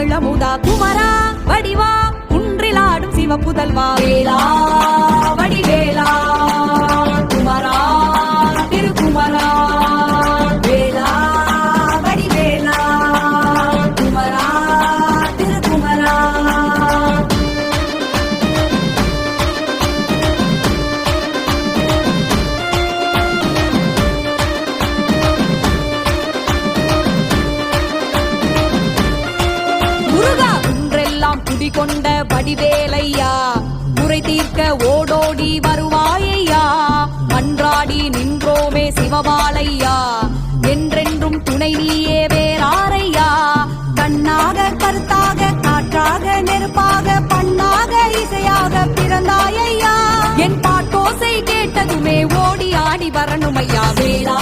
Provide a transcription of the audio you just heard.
தமிழமுதா குமரா வடிவா குன்றிலாடும் சிவ புதல்வா வேலா வடிவேலா குமரா திருக்குமரா வேலா வடிவேலா குமரா திருக்குமரா. குடிகொண்ட வடிவேலையா முறை தீர்க்க ஓடோடி வருவாயையா மன்றாடி நின்றோமே சிவபாலையா என்றென்றும் துணை நீயே வேறாரையா கண்ணாக கருத்தாக காற்றாக நெருப்பாக பண்ணாக இசையாக பிறந்தாயையா என் பாட்டோசை கேட்டதுமே ஓடி ஆடி வரணுமையா வேலா